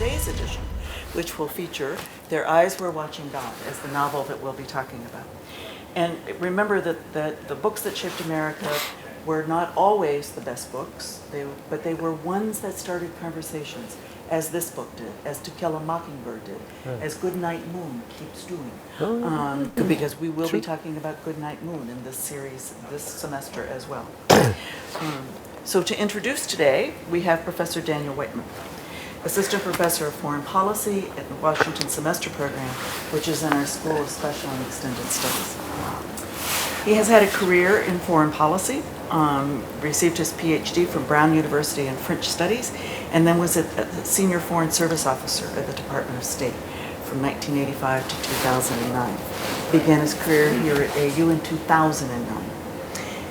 today's edition, which will feature Their Eyes Were Watching God as the novel that we'll be talking about. And remember that the books that shaped America were not always the best books, but they were ones that started conversations, as this book did, as To Kill a Mockingbird did, as Goodnight Moon keeps doing. Because we will be talking about Goodnight Moon in this series this semester as well. So to introduce today, we have Professor Daniel Whitman, Assistant Professor of Foreign Policy at the Washington Semester Program, which is in our School of Special and Extended Studies. He has had a career in foreign policy, received his PhD from Brown University in French Studies, and then was a Senior Foreign Service Officer at the Department of State from 1985 to 2009. Began his career here at AU in 2009.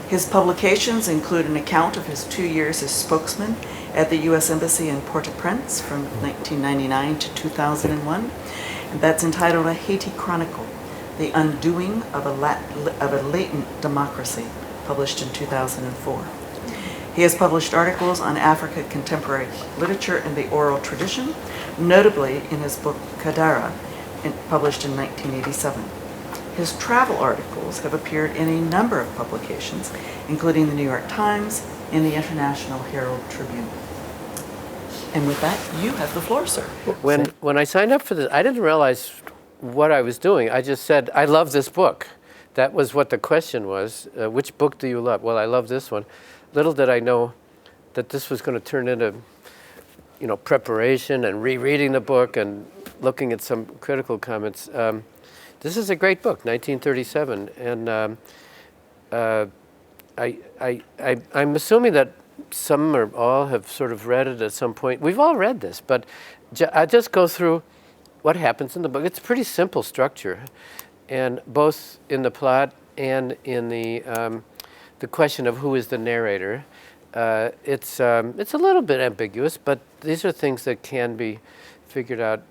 His publications include an account of his 2 years as spokesman at the U.S. Embassy in Port-au-Prince from 1999 to 2001, and that's entitled A Haiti Chronicle, The Undoing of a Latent Democracy, published in 2004. He has published articles on Africa contemporary literature and the oral tradition, notably in his book Kadara, published in 1987. His travel articles have appeared in a number of publications, including the New York Times and the International Herald Tribune. And with that, you have the floor, sir. When I signed up for this, I didn't realize what I was doing. I just said, I love this book. That was what the question was. Which book do you love? Well, I love this one. Little did I know that this was going to turn into, preparation and rereading the book and looking at some critical comments. This is a great book, 1937, and I'm assuming that some or all have sort of read it at some point. We've all read this, but I just go through what happens in the book. It's a pretty simple structure, and both in the plot and in the question of who is the narrator. It's a little bit ambiguous, but these are things that can be figured out.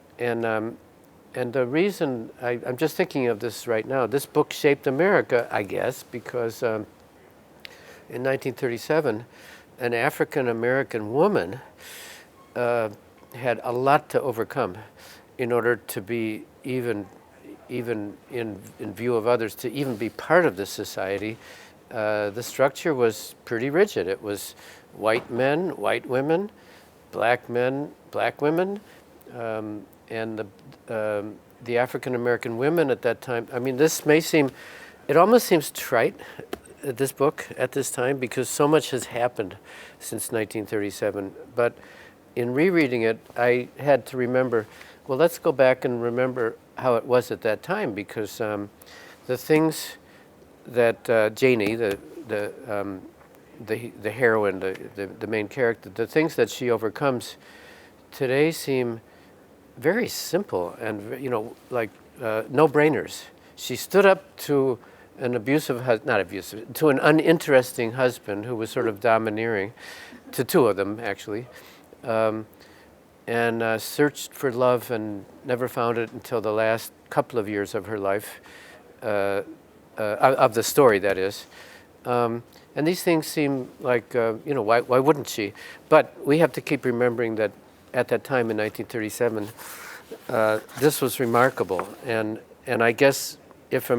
And the reason I'm just thinking of this right now, this book shaped America, I guess, because in 1937, an African-American woman had a lot to overcome in order to be even in view of others, to even be part of this society. The structure was pretty rigid. It was white men, white women, black men, black women, and the African-American women at that time. I mean, it almost seems trite, this book at this time, because so much has happened since 1937. But in rereading it, I had to remember, well, let's go back and remember how it was at that time, because the things that Janie, the heroine, the main character, the things that she overcomes today seem very simple and like no-brainers. She stood up to an to an uninteresting husband who was sort of domineering, to two of them actually, and searched for love and never found it until the last couple of years of her life, of the story, that is. And these things seem like, why wouldn't she? But we have to keep remembering that at that time in 1937, this was remarkable. And I guess if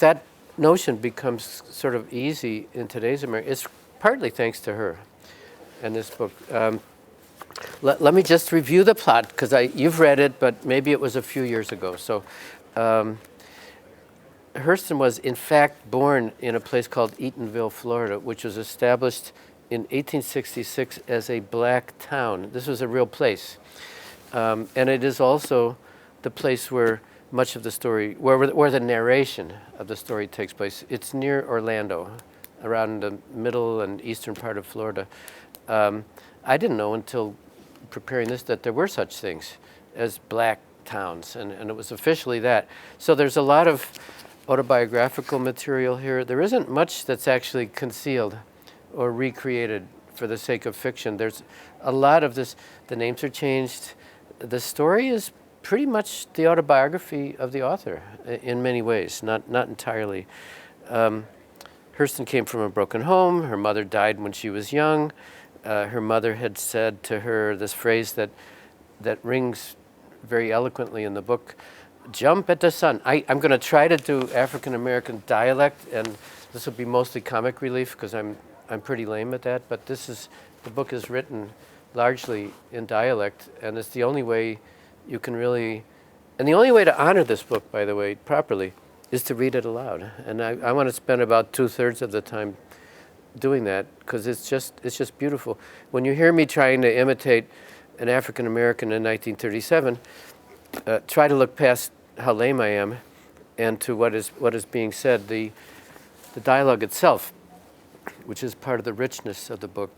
that notion becomes sort of easy in today's America, it's partly thanks to her and this book. Let me just review the plot, because you've read it, but maybe it was a few years ago. So Hurston was in fact born in a place called Eatonville, Florida, which was established in 1866 as a black town. This was a real place. And it is also the place where much of the story, where the narration of the story takes place. It's near Orlando, around the middle and eastern part of Florida. I didn't know until preparing this that there were such things as black towns, and it was officially that. So there's a lot of autobiographical material here. There isn't much that's actually concealed or recreated for the sake of fiction. There's a lot of this. The names are changed. The story is pretty much the autobiography of the author in many ways, not entirely. Hurston came from a broken home. Her mother died when she was young. Her mother had said to her this phrase that that rings very eloquently in the book, "Jump at the sun." I'm going to try to do African American dialect, and this will be mostly comic relief because I'm pretty lame at that. But the book is written largely in dialect, and it's the only way you can really, and the only way to honor this book, by the way, properly, is to read it aloud. And I want to spend about 2/3 of the time doing that because it's just beautiful. When you hear me trying to imitate an African American in 1937, try to look past how lame I am and to what is being said. The dialogue itself, which is part of the richness of the book,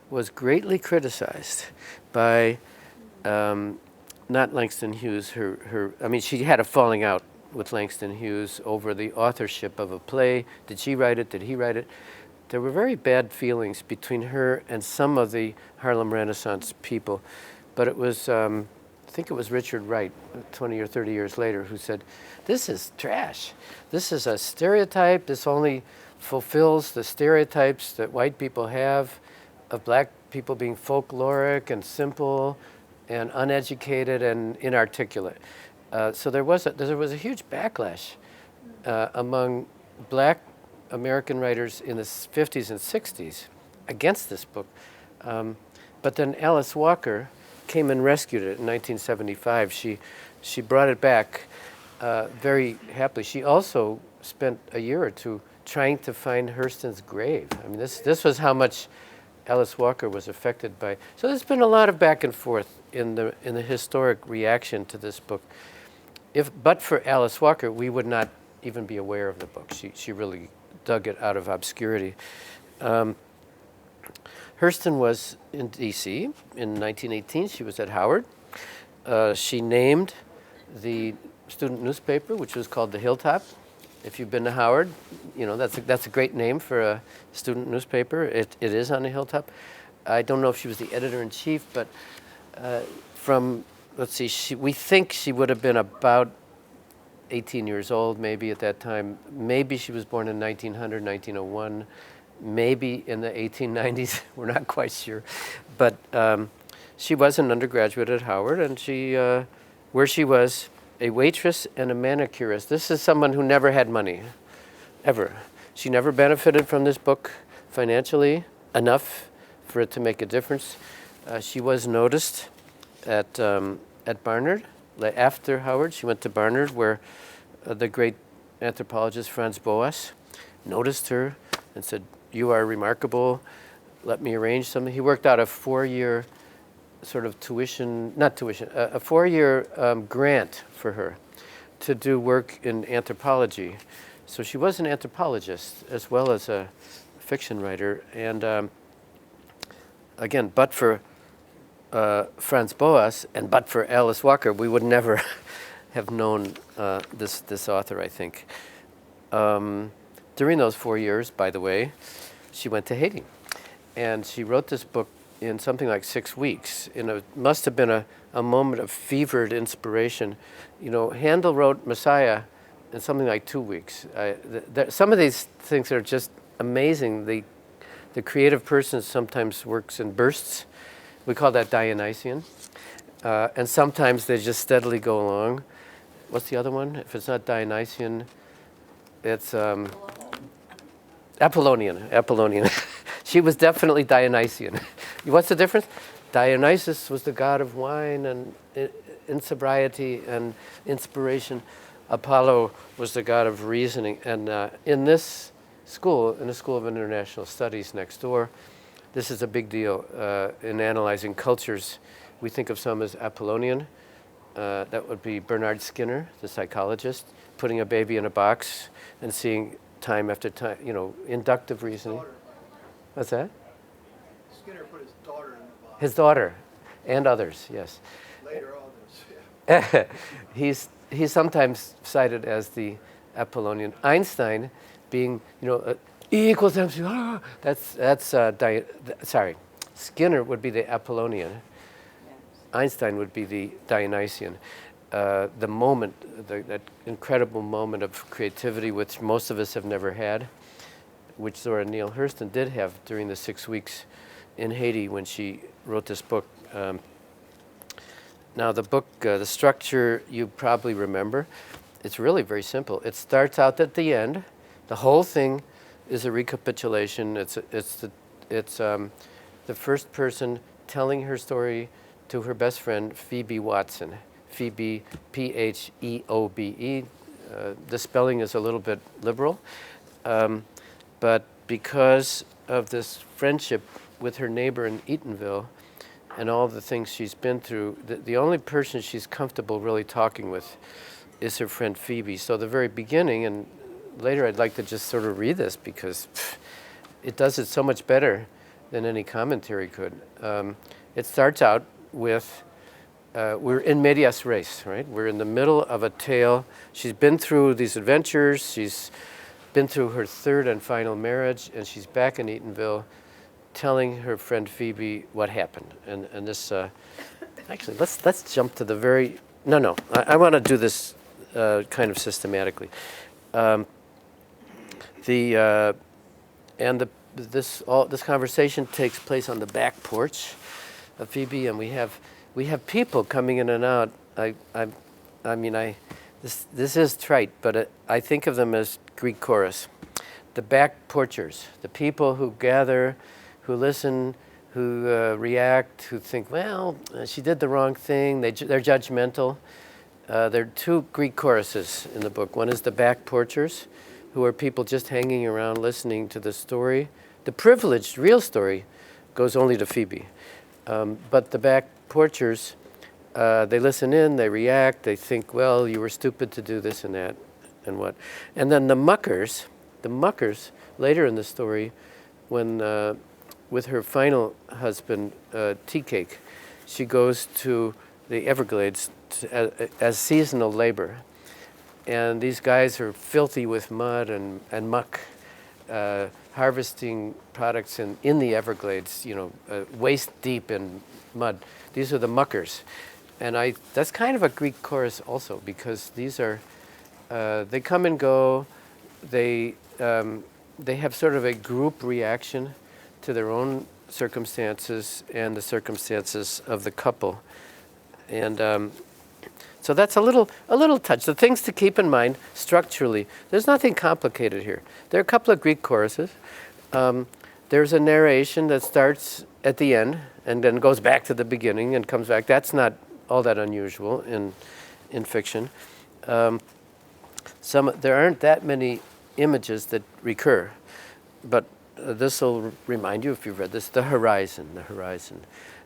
was greatly criticized by not Langston Hughes. She had a falling out with Langston Hughes over the authorship of a play. Did she write it? Did he write it? There were very bad feelings between her and some of the Harlem Renaissance people, but it was, I think it was Richard Wright, 20 or 30 years later, who said, "This is trash. This is a stereotype. This only fulfills the stereotypes that white people have of black people being folkloric and simple and uneducated and inarticulate." So there was a huge backlash among black American writers in the 50s and 60s against this book. But then Alice Walker came and rescued it in 1975. She brought it back very happily. She also spent a year or two trying to find Hurston's grave. I mean, this was how much Alice Walker was affected by. So there's been a lot of back and forth in the historic reaction to this book. But for Alice Walker, we would not even be aware of the book. She really dug it out of obscurity. Hurston was in D.C. in 1918. She was at Howard. She named the student newspaper, which was called The Hilltop. If you've been to Howard, you know that's a great name for a student newspaper. It is on the Hilltop. I don't know if she was the editor-in-chief, but we think she would have been about 18 years old, maybe at that time. Maybe she was born in 1900, 1901, maybe in the 1890s. We're not quite sure. But she was an undergraduate at Howard, and where she was a waitress and a manicurist. This is someone who never had money, ever. She never benefited from this book financially enough for it to make a difference. She was noticed at Barnard. After Howard, she went to Barnard, where the great anthropologist Franz Boas noticed her and said, "You are remarkable. Let me arrange something." He worked out a 4-year sort of a 4-year grant for her to do work in anthropology. So she was an anthropologist as well as a fiction writer. And again, but for Franz Boas and but for Alice Walker, we would never have known this author, I think. During those 4 years, by the way, she went to Haiti. And she wrote this book in something like 6 weeks. It must have been a moment of fevered inspiration. You know, Handel wrote Messiah in something like 2 weeks. Some of these things are just amazing. The creative person sometimes works in bursts. We call that Dionysian. And sometimes they just steadily go along. What's the other one? If it's not Dionysian, it's Apollonian. She was definitely Dionysian. What's the difference? Dionysus was the god of wine and insobriety and inspiration. Apollo was the god of reasoning. And in this school, in the School of International Studies next door, this is a big deal in analyzing cultures. We think of some as Apollonian. That would be Bernard Skinner, the psychologist, putting a baby in a box and seeing time after time, inductive reasoning. What's that? Skinner put his daughter in the box. His daughter, and others, yes. Later others, yeah. He's sometimes cited as the Apollonian. Einstein being, E equals mc. Sorry. Skinner would be the Apollonian. Einstein would be the Dionysian. The moment, that incredible moment of creativity, which most of us have never had, which Zora Neale Hurston did have during the 6 weeks in Haiti when she wrote this book. Now the book, the structure you probably remember, it's really very simple. It starts out at the end. The whole thing is a recapitulation. It's the first person telling her story to her best friend, Phoebe Watson. Phoebe, Pheobe. The spelling is a little bit liberal, but because of this friendship with her neighbor in Eatonville and all the things she's been through, the only person she's comfortable really talking with is her friend Phoebe. So the very beginning, and later I'd like to just sort of read this because it does it so much better than any commentary could. It starts out with, we're in medias res, right? We're in the middle of a tale. She's been through these adventures. She's been through her third and final marriage, and she's back in Eatonville telling her friend Phoebe what happened. And this, actually, let's jump to the very, no, I want to do this kind of systematically. This conversation takes place on the back porch of Phoebe, and we have people coming in and out. This is trite, but I think of them as Greek chorus. The back porchers, the people who gather, who listen, who react, who think, well, she did the wrong thing. They're judgmental. There are two Greek choruses in the book. One is the back porchers, who are people just hanging around listening to the story. The privileged, real story goes only to Phoebe. But the back porchers, they listen in, they react, they think, well, you were stupid to do this and that and what. And then the muckers later in the story, when with her final husband, Tea Cake, she goes to the Everglades as seasonal labor. And these guys are filthy with mud and muck, harvesting products in the Everglades, waist deep in mud. These are the muckers. And that's kind of a Greek chorus also, because these are, they come and go, they have sort of a group reaction to their own circumstances and the circumstances of the couple. And so that's a little touch. The things to keep in mind structurally, there's nothing complicated here. There are a couple of Greek choruses. There's a narration that starts at the end and then goes back to the beginning and comes back. That's not all that unusual in fiction. There aren't that many images that recur, but this will remind you, if you've read this, the horizon.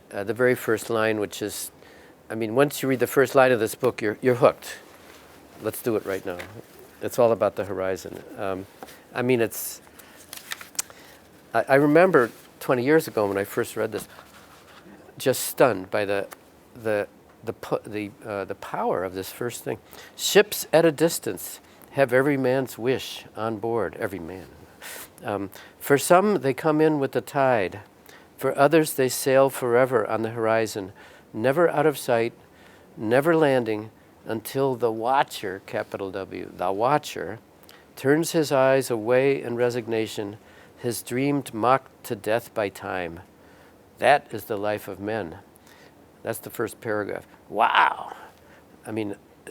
The very first line, which is, once you read the first line of this book, you're hooked. Let's do it right now. It's all about the horizon. I remember 20 years ago when I first read this, just stunned by the power of this first thing. Ships at a distance have every man's wish on board, every man. For some, they come in with the tide. For others, they sail forever on the horizon, never out of sight, never landing, until the watcher, capital W, the watcher, turns his eyes away in resignation, has dreamed mocked to death by time. That is the life of men. That's the first paragraph. Wow.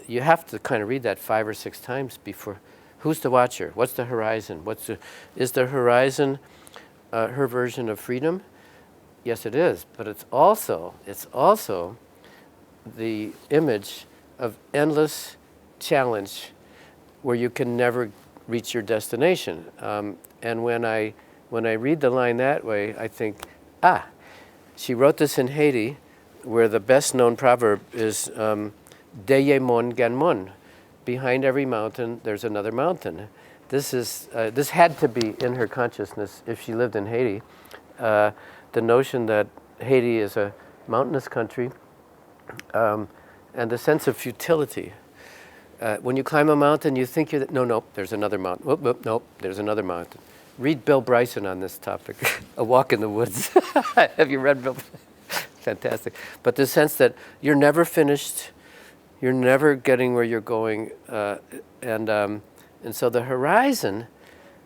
You have to kind of read that 5 or 6 times before. Who's the watcher? What's the horizon? Is the horizon her version of freedom? Yes, it is. But it's also the image of endless challenge where you can never reach your destination. And when I read the line that way, I think, she wrote this in Haiti, where the best known proverb is Deye mon gan mon. Behind every mountain, there's another mountain. This had to be in her consciousness if she lived in Haiti. The notion that Haiti is a mountainous country, and the sense of futility. When you climb a mountain, you think no, there's another mountain. Nope, there's another mountain. Read Bill Bryson on this topic, A Walk in the Woods. Have you read Bill? Fantastic. But the sense that you're never finished, you're never getting where you're going, and so the horizon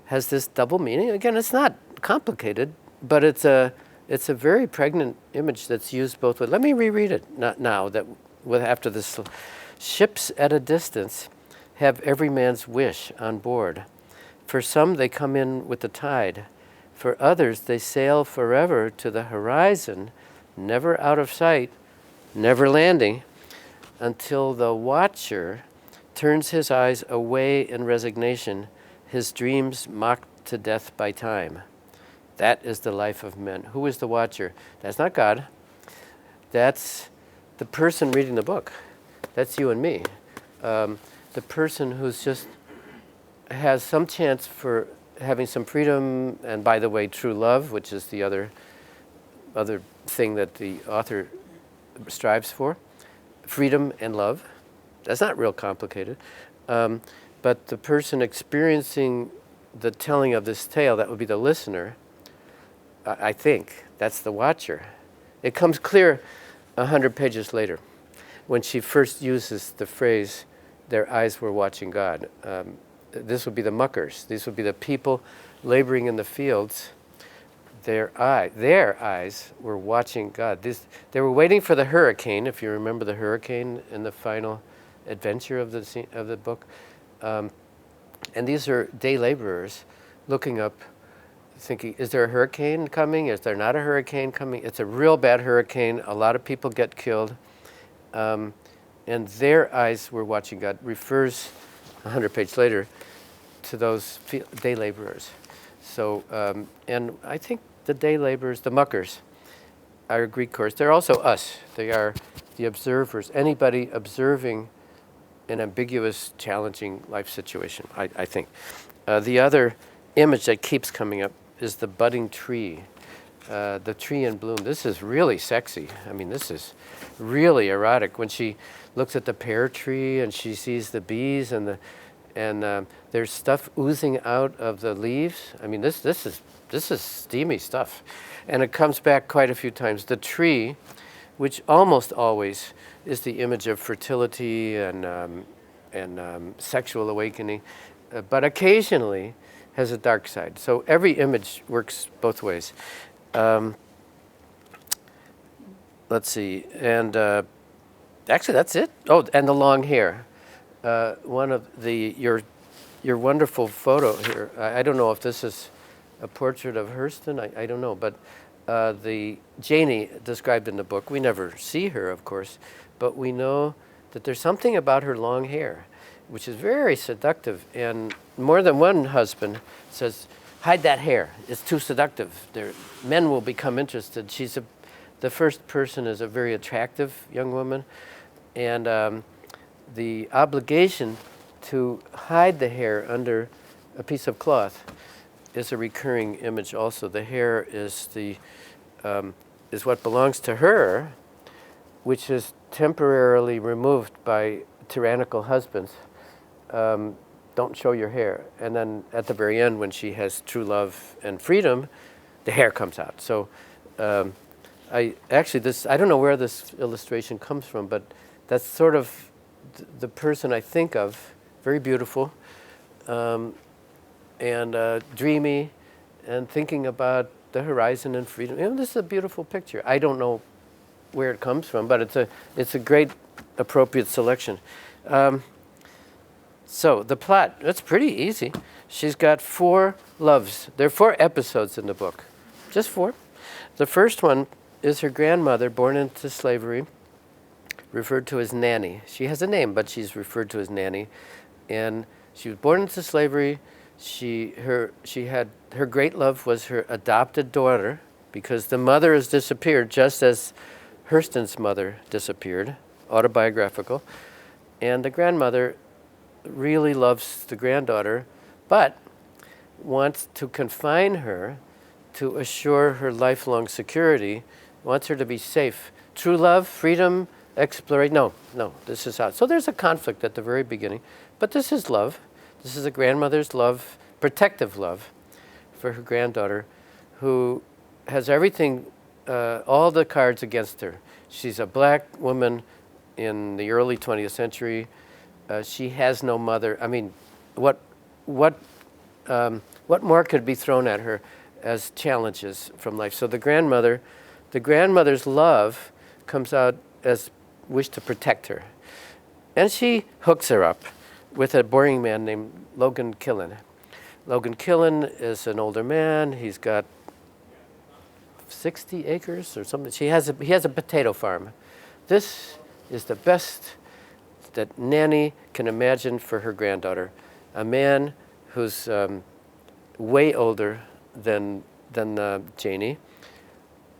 has this double meaning. Again, it's not complicated, but it's a very pregnant image that's used both ways. Let me reread it now that after this. Ships at a distance have every man's wish on board. For some, they come in with the tide. For others, they sail forever to the horizon, never out of sight, never landing, until the watcher turns his eyes away in resignation, his dreams mocked to death by time. That is the life of men. Who is the watcher? That's not God. That's the person reading the book. That's you and me. The person who's just has some chance for having some freedom, and by the way, true love, which is the other thing that the author strives for. Freedom and love. That's not real complicated. But the person experiencing the telling of this tale, that would be the listener, I think. That's the watcher. It comes clear 100 pages later when she first uses the phrase, their eyes were watching God. This would be the muckers. These would be the people laboring in the fields. Their eyes were watching God. They were waiting for the hurricane, if you remember the hurricane in the final adventure of the book. And these are day laborers looking up, thinking, is there a hurricane coming? Is there not a hurricane coming? It's a real bad hurricane. A lot of people get killed. And their eyes were watching God refers 100 pages later to those day laborers. So, and I think the day laborers, the muckers, are a Greek chorus. They're also us. They are the observers. Anybody observing an ambiguous, challenging life situation, I think. The other image that keeps coming up is the budding tree, the tree in bloom. This is really sexy. I mean, this is really erotic. When she looks at the pear tree and she sees the bees and there's stuff oozing out of the leaves. I mean, this is steamy stuff, and it comes back quite a few times. The tree, which almost always is the image of fertility and sexual awakening, but occasionally has a dark side. So every image works both ways. Let's see, and actually that's it. Oh, and the long hair. One of your wonderful photo here. I don't know if this is a portrait of Hurston. I don't know, but the Janie described in the book. We never see her, of course, but we know that there's something about her long hair, which is very seductive. And more than one husband says, "Hide that hair. It's too seductive. Men will become interested." The first person is a very attractive young woman, and the obligation to hide the hair under a piece of cloth is a recurring image also. The hair is what belongs to her, which is temporarily removed by tyrannical husbands. Don't show your hair. And then at the very end, when she has true love and freedom, the hair comes out. So I don't know where this illustration comes from, but that's sort of the person I think of, very beautiful, and dreamy, and thinking about the horizon and freedom. You know, this is a beautiful picture. I don't know where it comes from, but it's a great, appropriate selection. So the plot, it's pretty easy. She's got 4 loves. There are 4 episodes in the book, just 4. The first one is her grandmother, born into slavery, referred to as Nanny. She has a name, but she's referred to as Nanny. And she was born into slavery. Her great love was her adopted daughter, because the mother has disappeared, just as Hurston's mother disappeared, autobiographical. And the grandmother really loves the granddaughter, but wants to confine her to assure her lifelong security, wants her to be safe. True love, freedom, exploration, no, this is out. So there's a conflict at the very beginning, but this is love. This is a grandmother's love, protective love for her granddaughter, who has everything, all the cards against her. She's a black woman in the early 20th century. She has no mother. I mean, what more could be thrown at her as challenges from life? So the grandmother's love comes out as wish to protect her. And she hooks her up with a boring man named Logan Killen. Logan Killen is an older man. He's got 60 acres or something. He has a potato farm. This is the best that Nanny can imagine for her granddaughter. A man who's way older than Janie,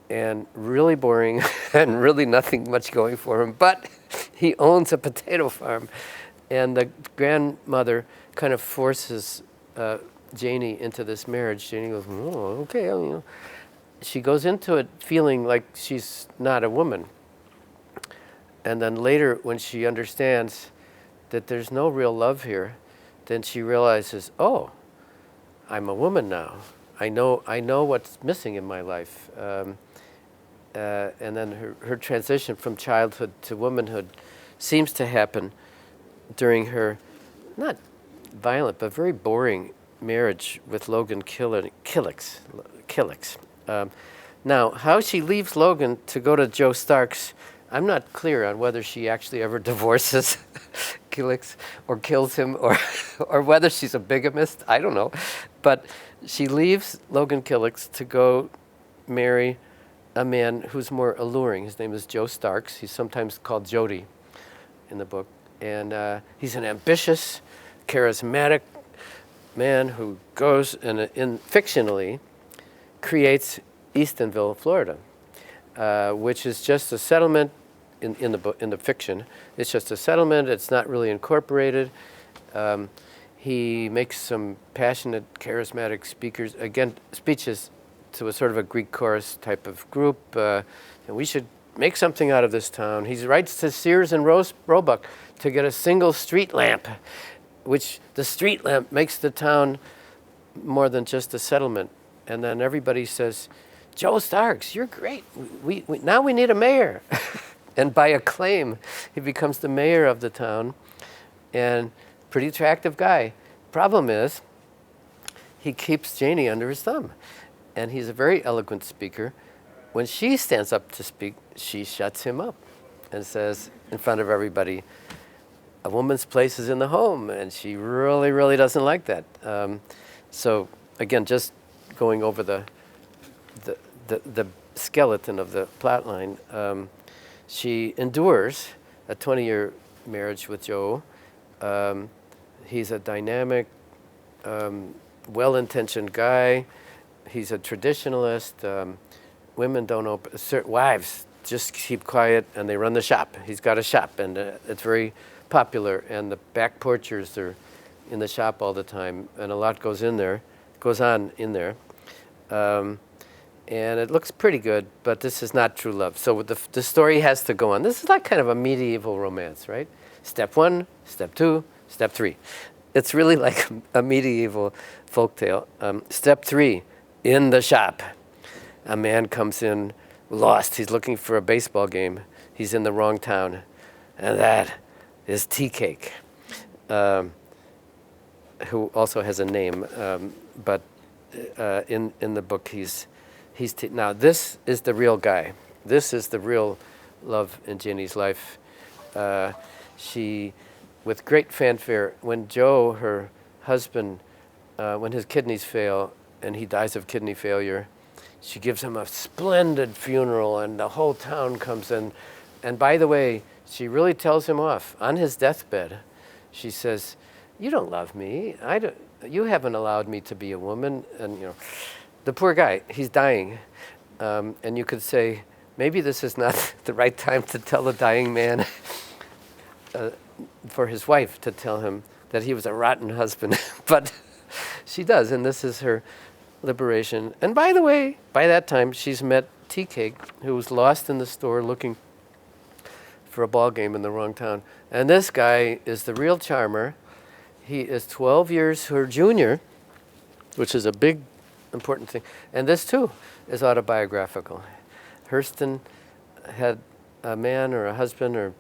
and really boring, and really nothing much going for him. But he owns a potato farm, and the grandmother kind of forces Janie into this marriage. Janie goes, "Oh, okay." You know. She goes into it feeling like she's not a woman. And then later, when she understands that there's no real love here, then she realizes, oh, I'm a woman now. I know what's missing in my life. And then her transition from childhood to womanhood seems to happen during her, not violent, but very boring marriage with Logan Killix. Now, how she leaves Logan to go to Joe Stark's, I'm not clear on whether she actually ever divorces Killix or kills him, or whether she's a bigamist. I don't know. But she leaves Logan Killix to go marry a man who's more alluring. His name is Joe Starks. He's sometimes called Jody in the book. And he's an ambitious, charismatic man who goes and fictionally creates Eastonville, Florida, which is just a settlement in the fiction. It's just a settlement. It's not really incorporated. He makes some passionate, charismatic speeches to a sort of a Greek chorus type of group. And we should make something out of this town. He writes to Sears and Roebuck to get a single street lamp, which the street lamp makes the town more than just a settlement. And then everybody says, Joe Starks, you're great. Now we need a mayor. And by acclaim, he becomes the mayor of the town. And pretty attractive guy. Problem is, he keeps Janie under his thumb. And he's a very eloquent speaker. When she stands up to speak, she shuts him up and says in front of everybody, a woman's place is in the home. And she really, really doesn't like that. So again, just going over the skeleton of the plot line, she endures a 20-year marriage with Joe. He's a dynamic, well-intentioned guy. He's a traditionalist. Women don't open, wives just keep quiet and they run the shop. He's got a shop and it's very popular, and the back porchers are in the shop all the time, and a lot goes on in there. And it looks pretty good, but this is not true love. So the story has to go on. This is like kind of a medieval romance, right? Step 1, step 2, step 3. It's really like a medieval folktale. Step 3, in the shop. A man comes in lost. He's looking for a baseball game. He's in the wrong town. And that is Tea Cake, who also has a name. But in the book, now this is the real guy. This is the real love in Ginny's life. She, with great fanfare, when Joe, her husband, when his kidneys fail and he dies of kidney failure, she gives him a splendid funeral and the whole town comes in. And by the way, she really tells him off on his deathbed. She says, "You don't love me. You haven't allowed me to be a woman." And the poor guy, he's dying. And you could say, maybe this is not the right time to tell a dying man, for his wife to tell him that he was a rotten husband. But she does, and this is her liberation. And by the way, by that time, she's met Tea Cake, who was lost in the store looking for a ball game in the wrong town. And this guy is the real charmer. He is 12 years her junior, which is a big, important thing. And this, too, is autobiographical. Hurston had a man or a husband or,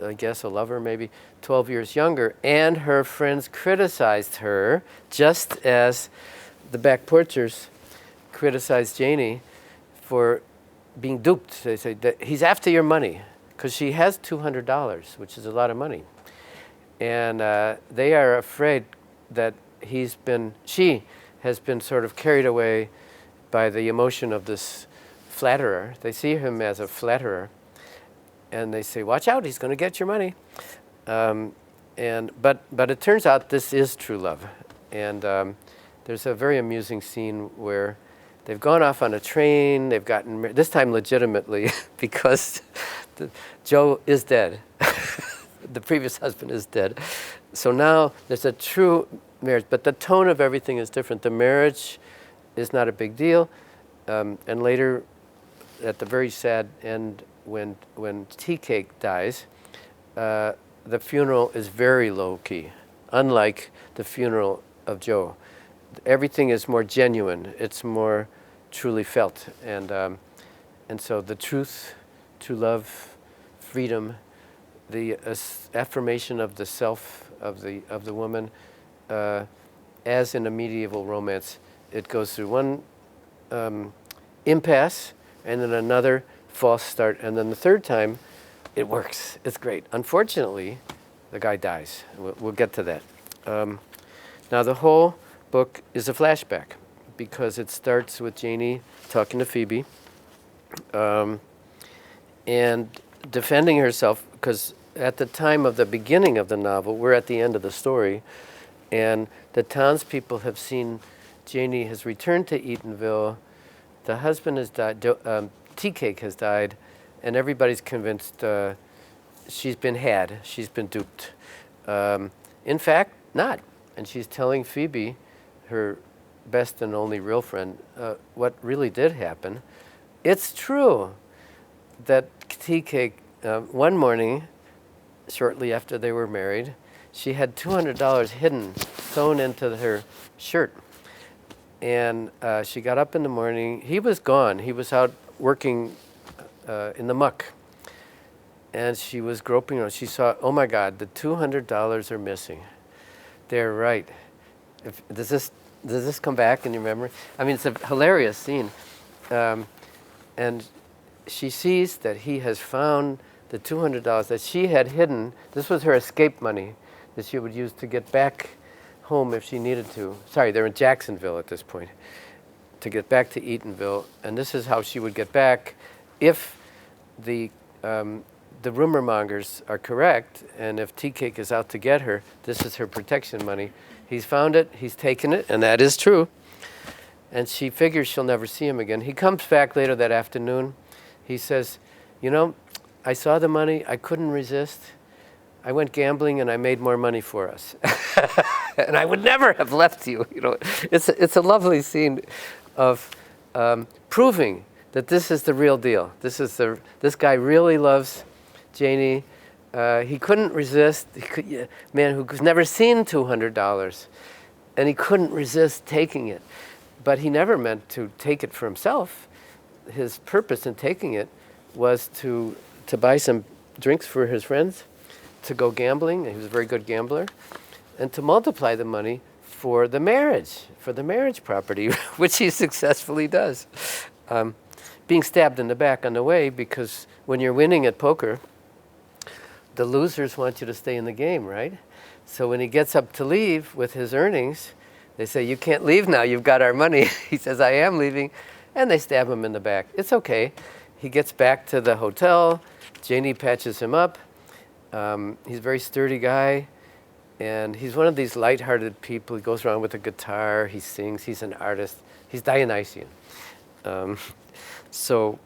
I guess, a lover maybe, 12 years younger, and her friends criticized her just as the back porchers criticized Janie for being duped. They say, he's after your money. because she has $200, which is a lot of money. And they are afraid that she has been sort of carried away by the emotion of this flatterer. They see him as a flatterer, and they say, watch out, he's going to get your money. But it turns out this is true love. And there's a very amusing scene where they've gone off on a train, they've gotten married, this time legitimately, because Joe is dead. The previous husband is dead. So now there's a true marriage, but the tone of everything is different. The marriage is not a big deal. And later, at the very sad end, when Tea Cake dies, the funeral is very low-key, unlike the funeral of Joe. Everything is more genuine. It's more truly felt. And so the truth, true love, freedom, the affirmation of the self of the woman, as in a medieval romance, it goes through one impasse and then another false start, and then the third time, it works. It's great. Unfortunately, the guy dies. We'll get to that. Now, the whole book is a flashback because it starts with Janie talking to Phoebe and defending herself, because at the time of the beginning of the novel, we're at the end of the story, and the townspeople have seen Janie has returned to Eatonville, the husband has died, Tea Cake has died, and everybody's convinced she's been had, she's been duped. In fact, not. And she's telling Phoebe, her best and only real friend, what really did happen. It's true that Tea Cake, one morning, shortly after they were married, she had $200 hidden, sewn into her shirt. And she got up in the morning. He was gone. He was out working in the muck. And she was groping around. She saw, oh my God, the $200 are missing. They're right. Does this come back in your memory? I mean, it's a hilarious scene. And she sees that he has found the $200 that she had hidden. This was her escape money that she would use to get back home if she needed to. Sorry, they're in Jacksonville at this point. To get back to Eatonville. And this is how she would get back if the rumor mongers are correct, and if Tea Cake is out to get her, this is her protection money. He's found it, he's taken it, and that is true. And she figures she'll never see him again. He comes back later that afternoon. He says, you know, I saw the money, I couldn't resist. I went gambling and I made more money for us. And I would never have left you. You know, it's a lovely scene of proving that this is the real deal. This guy really loves Janie. He couldn't resist. Man who's never seen $200, and he couldn't resist taking it. But he never meant to take it for himself. His purpose in taking it was to buy some drinks for his friends, to go gambling, and he was a very good gambler, and to multiply the money for the marriage property, which he successfully does. Being stabbed in the back on the way, because when you're winning at poker, the losers want you to stay in the game, right? So when he gets up to leave with his earnings, they say, you can't leave now, you've got our money. He says, I am leaving, and they stab him in the back. It's okay. He gets back to the hotel, Janie patches him up. He's a very sturdy guy, and he's one of these lighthearted people. He goes around with a guitar, he sings, he's an artist. He's Dionysian. So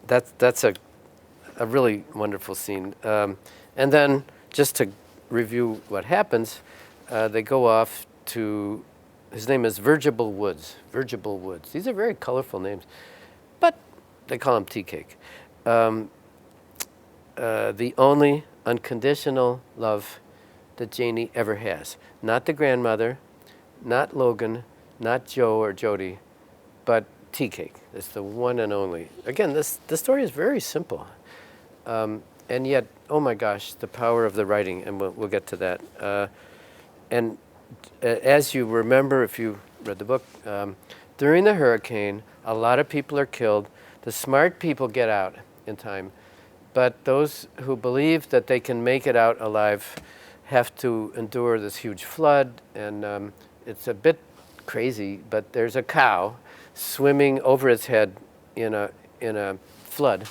that's a really wonderful scene. And then, just to review what happens, they go off to, his name is Virgil Woods. Virgil Woods. These are very colorful names, but they call him Tea Cake. The only unconditional love that Janie ever has. Not the grandmother, not Logan, not Joe or Jody, but Tea Cake. It's the one and only. Again, the story is very simple. And yet, oh my gosh, the power of the writing, and we'll get to that. And as you remember, if you read the book, during the hurricane, a lot of people are killed. The smart people get out in time. But those who believe that they can make it out alive have to endure this huge flood, and it's a bit crazy, but there's a cow swimming over its head in a flood,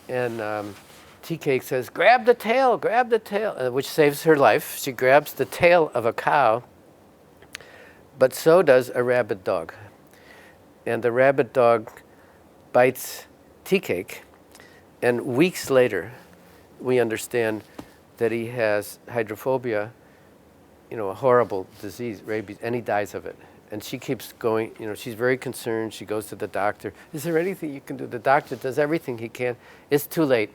and Tea Cake says, grab the tail, which saves her life. She grabs the tail of a cow, but so does a rabid dog. And the rabid dog bites Tea Cake, and weeks later, we understand that he has hydrophobia, a horrible disease, rabies, and he dies of it. And she keeps going, she's very concerned. She goes to the doctor. Is there anything you can do? The doctor does everything he can. It's too late.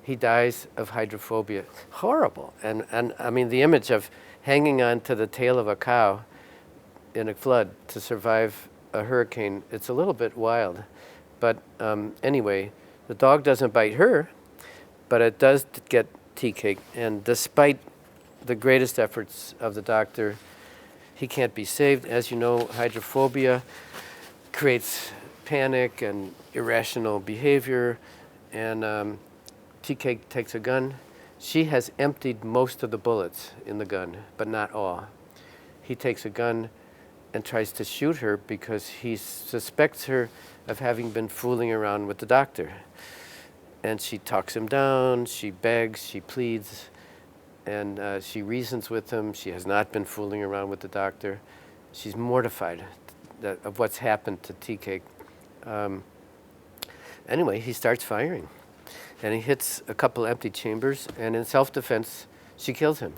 He dies of hydrophobia. Horrible. And I mean, the image of hanging on to the tail of a cow in a flood to survive a hurricane, it's a little bit wild. But anyway, the dog doesn't bite her, but it does get Tea Cake. And despite the greatest efforts of the doctor, he can't be saved. As you know, hydrophobia creates panic and irrational behavior, and Tea Cake takes a gun. She has emptied most of the bullets in the gun, but not all. He takes a gun and tries to shoot her because he suspects her of having been fooling around with the doctor. And she talks him down, she begs, she pleads, and she reasons with him. She has not been fooling around with the doctor. She's mortified of what's happened to Tea Cake. Anyway, he starts firing, and he hits a couple empty chambers, and in self-defense, she kills him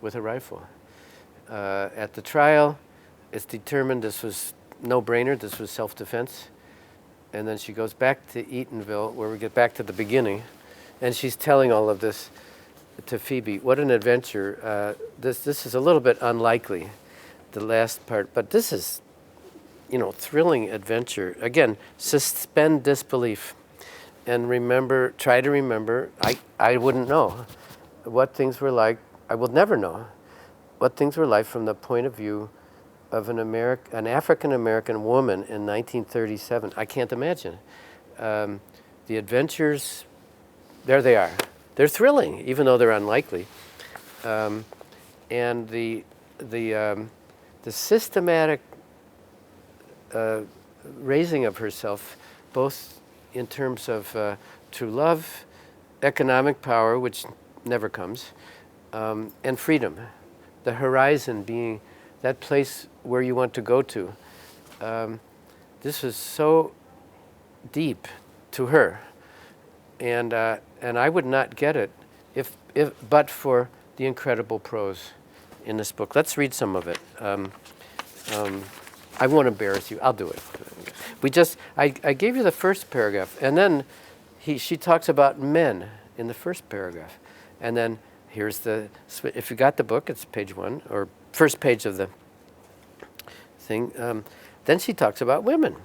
with a rifle. At the trial, it's determined this was no-brainer, this was self-defense. And then she goes back to Eatonville, where we get back to the beginning, and she's telling all of this to Phoebe. What an adventure. This is a little bit unlikely, the last part, but this is, thrilling adventure. Again, suspend disbelief and try to remember, I wouldn't know what things were like. I will never know what things were like from the point of view of an African-American woman in 1937. I can't imagine. The adventures, there they are. They're thrilling, even though they're unlikely. And the systematic raising of herself, both in terms of true love, economic power, which never comes, and freedom. The horizon being that place where you want to go to. This was so deep to her, and I would not get it but for the incredible prose in this book. Let's read some of it. I won't embarrass you. I'll do it. I gave you the first paragraph, and then she talks about men in the first paragraph, and then here's if you got the book, it's page 1 or first page of the thing. Then she talks about women.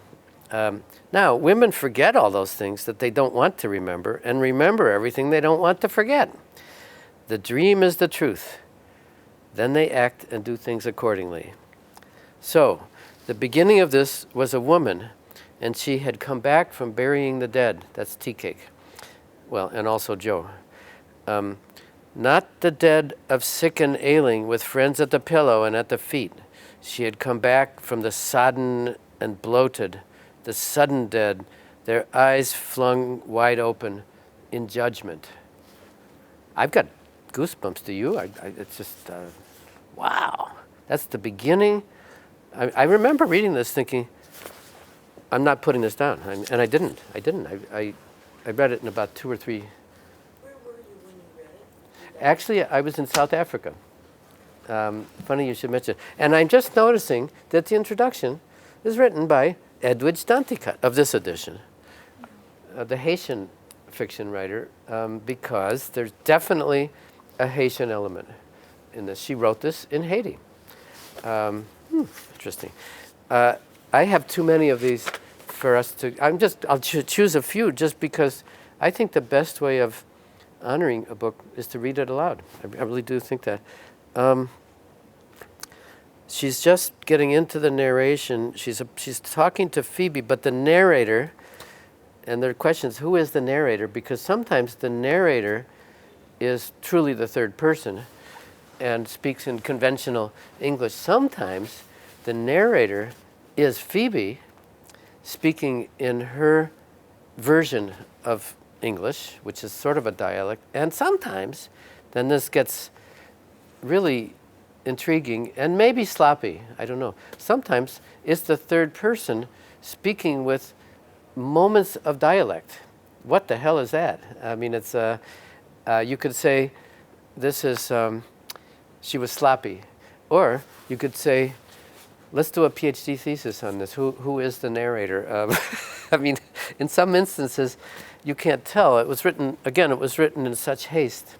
Now, women forget all those things that they don't want to remember and remember everything they don't want to forget. The dream is the truth. Then they act and do things accordingly. So, the beginning of this was a woman, and she had come back from burying the dead. That's Tea Cake. Well, and also Joe. Not the dead of sick and ailing with friends at the pillow and at the feet. She had come back from the sodden and bloated, the sudden dead, their eyes flung wide open in judgment. I've got goosebumps. Do you? It's just, wow. That's the beginning. I remember reading this thinking, I'm not putting this down. And I didn't. I read it in about 2 or 3. Where were you when you read it? Actually, I was in South Africa. Funny you should mention. And I'm just noticing that the introduction is written by Edwidge Danticat of this edition, the Haitian fiction writer, because there's definitely a Haitian element in this. She wrote this in Haiti. Interesting. I have too many of these for us to. I'll choose a few just because I think the best way of honoring a book is to read it aloud. I really do think that. She's just getting into the narration. She's talking to Phoebe, but the narrator and there are questions, who is the narrator? Because sometimes the narrator is truly the third person and speaks in conventional English. Sometimes the narrator is Phoebe speaking in her version of English, which is sort of a dialect. And sometimes, then this gets really intriguing and maybe sloppy, I don't know. Sometimes it's the third person speaking with moments of dialect. What the hell is that? I mean, it's you could say this is she was sloppy, or you could say, let's do a PhD thesis on this. Who is the narrator? I mean, in some instances, you can't tell. It was written in such haste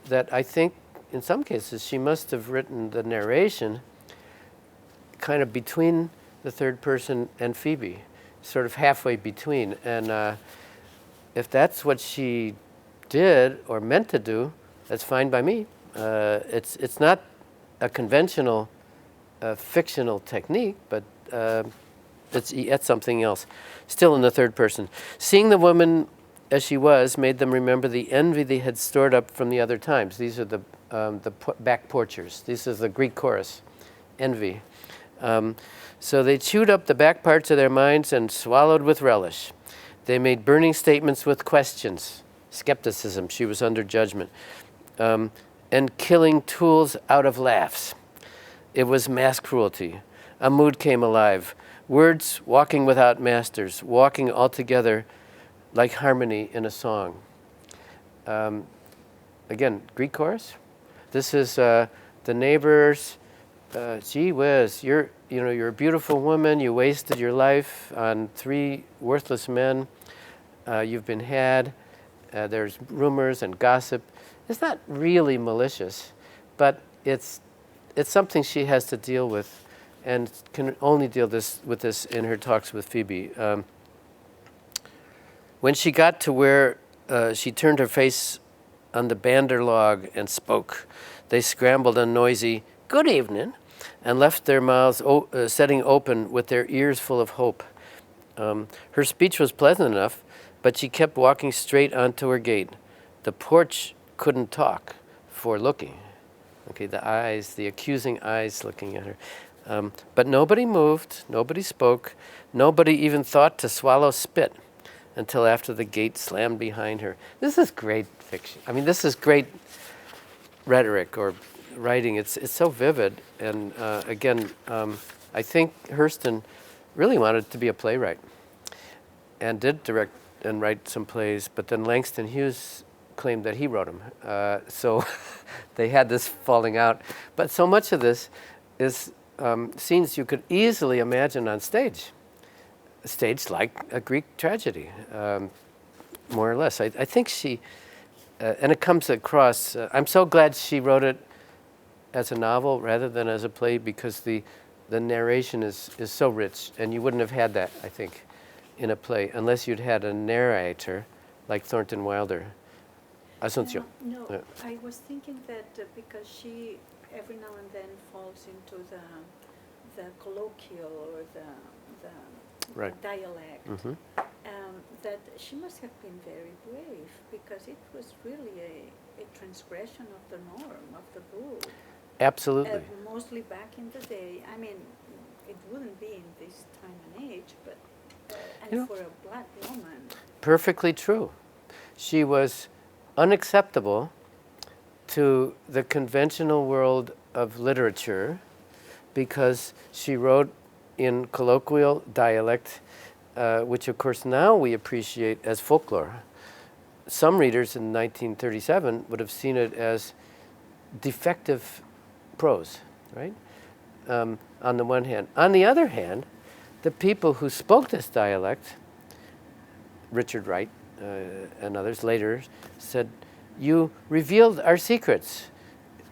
that I think in some cases she must have written the narration kind of between the third person and Phoebe, sort of halfway between. And if that's what she did or meant to do, that's fine by me. It's not a conventional fictional technique, but it's something else. Still in the third person. Seeing the woman as she was made them remember the envy they had stored up from the other times. These are the back porchers. This is the Greek chorus, envy. So they chewed up the back parts of their minds and swallowed with relish. They made burning statements with questions, skepticism, she was under judgment, and killing tools out of laughs. It was mass cruelty. A mood came alive. Words walking without masters, walking all together like harmony in a song. Again, Greek chorus. This is the neighbors. Gee whiz, you're a beautiful woman. You wasted your life on 3 worthless men. You've been had. There's rumors and gossip. It's not really malicious, but it's something she has to deal with, and can only deal with this in her talks with Phoebe. When she got to where she turned her face on the bander log and spoke, they scrambled a noisy "Good evening," and left their mouths setting open with their ears full of hope. Her speech was pleasant enough, but she kept walking straight onto her gate. The porch couldn't talk for looking. Okay, the accusing eyes looking at her. But nobody moved, nobody spoke, nobody even thought to swallow spit until after the gate slammed behind her. This is great fiction. I mean, this is great rhetoric or writing. It's so vivid. And again, I think Hurston really wanted to be a playwright and did direct and write some plays, but then Langston Hughes claimed that he wrote them. So they had this falling out. But so much of this is scenes you could easily imagine on stage. Staged like a Greek tragedy, more or less. I think she, and it comes across, I'm so glad she wrote it as a novel rather than as a play, because the narration is so rich, and you wouldn't have had that, I think, in a play, unless you'd had a narrator like Thornton Wilder. Asuncio. No, I was thinking that because she every now and then falls into the colloquial or the Right. dialect, Mhm. that she must have been very brave, because it was really a transgression of the norm, of the rule. Absolutely. Mostly back in the day. I mean, it wouldn't be in this time and age, but and for a black woman. Perfectly true. She was unacceptable to the conventional world of literature because she wrote in colloquial dialect, which of course now we appreciate as folklore. Some readers in 1937 would have seen it as defective prose, right? On the one hand. On the other hand, the people who spoke this dialect, Richard Wright and others later, said, "You revealed our secrets.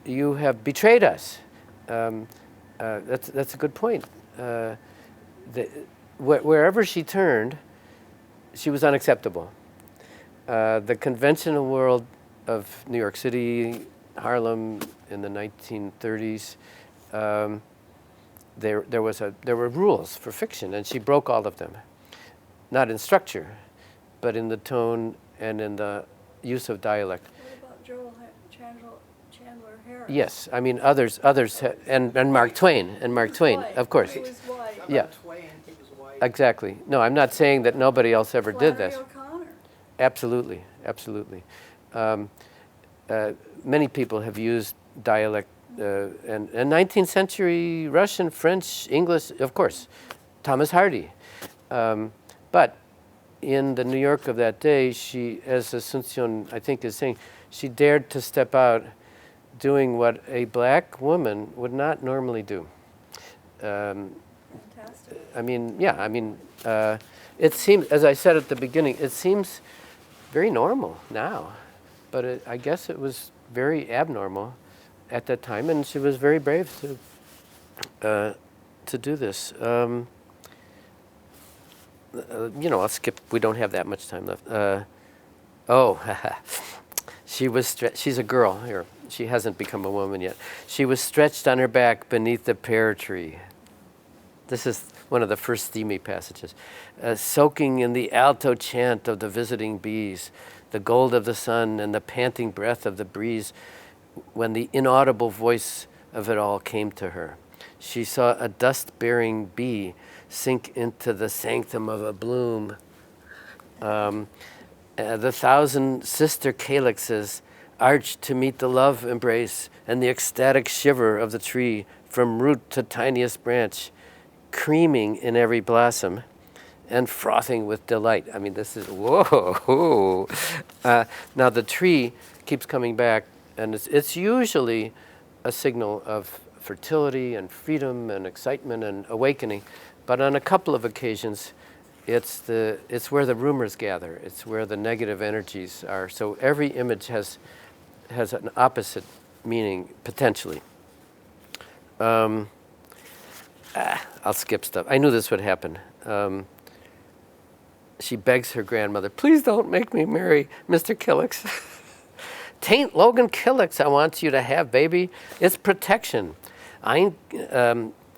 You have betrayed us." That's a good point. Wherever she turned, she was unacceptable. The conventional world of New York City, Harlem in the 1930s, there were rules for fiction, and she broke all of them. Not in structure, but in the tone and in the use of dialect. What about Chandler Harris? Yes, I mean others, and Mark Twain, White. of course. He was white. How about Yeah. Twain, he was white. Exactly. No, I'm not saying that nobody else ever did Flannery this. O'Connor. Absolutely, absolutely. Many people have used dialect, and 19th century Russian, French, English, of course, Thomas Hardy. But in the New York of that day, she, as Asuncion, I think, is saying, she dared to step out doing what a black woman would not normally do. Fantastic. I mean, yeah, I mean, it seems, as I said at the beginning, it seems very normal now, but I guess it was very abnormal at that time, and she was very brave to do this. I'll skip. We don't have that much time left. She's a girl here. She hasn't become a woman yet. She was stretched on her back beneath the pear tree. This is one of the first steamy passages. Soaking in the alto chant of the visiting bees, the gold of the sun and the panting breath of the breeze, when the inaudible voice of it all came to her. She saw a dust-bearing bee sink into the sanctum of a bloom. The 1,000 sister calyxes arched to meet the love embrace and the ecstatic shiver of the tree from root to tiniest branch, creaming in every blossom and frothing with delight. I mean, this is, whoa. Now the tree keeps coming back, and it's usually a signal of fertility and freedom and excitement and awakening. But on a couple of occasions, it's where the rumors gather. It's where the negative energies are. So every image has an opposite meaning, potentially. I'll skip stuff. I knew this would happen. She begs her grandmother, please don't make me marry Mr. Killix. Tain't Logan Killix I want you to have, baby. It's protection. I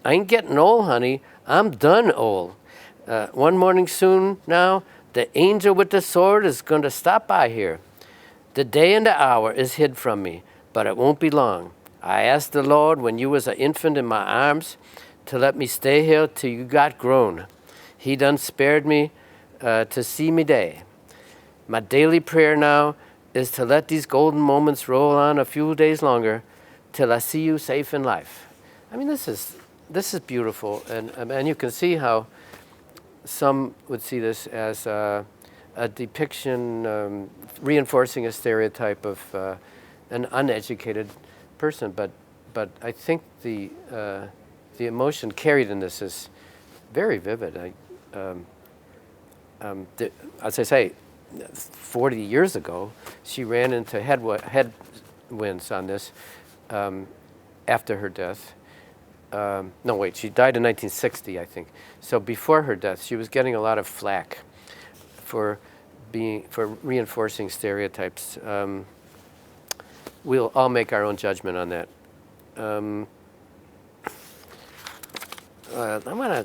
ain't getting old, honey. I'm done old. One morning soon now, the angel with the sword is going to stop by here. The day and the hour is hid from me, but it won't be long. I asked the Lord when you was an infant in my arms to let me stay here till you got grown. He done spared me to see me day. My daily prayer now is to let these golden moments roll on a few days longer till I see you safe in life. I mean, this is beautiful, and you can see how some would see this as a depiction reinforcing a stereotype of an uneducated person, but I think the emotion carried in this is very vivid. As I say, 40 years ago, she ran into headwinds on this after her death. No, wait, she died in 1960, I think. So before her death, she was getting a lot of flack for reinforcing stereotypes. We'll all make our own judgment on that. I'm gonna,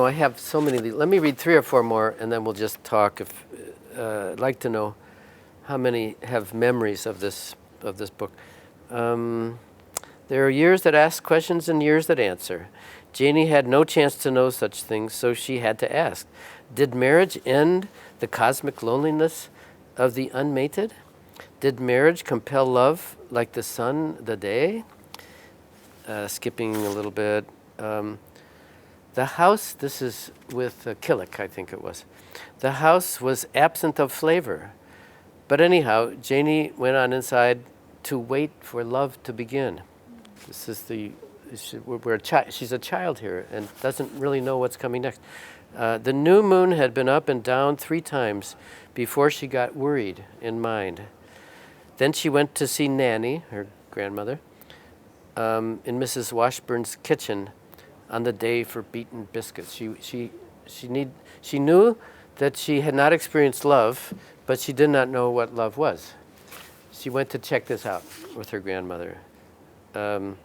I have so many of these. Let me read 3 or 4 more, and then we'll just talk. I'd like to know how many have memories of this book. There are years that ask questions and years that answer. Janie had no chance to know such things, so she had to ask. Did marriage end the cosmic loneliness of the unmated? Did marriage compel love like the sun the day? Skipping a little bit. The house, this is with Killick, I think it was. The house was absent of flavor. But anyhow, Janie went on inside to wait for love to begin. This is she's a child here and doesn't really know what's coming next. The new moon had been up and down 3 times before she got worried in mind. Then she went to see Nanny, her grandmother, in Mrs. Washburn's kitchen on the day for beaten biscuits. She knew that she had not experienced love, but she did not know what love was. She went to check this out with her grandmother. And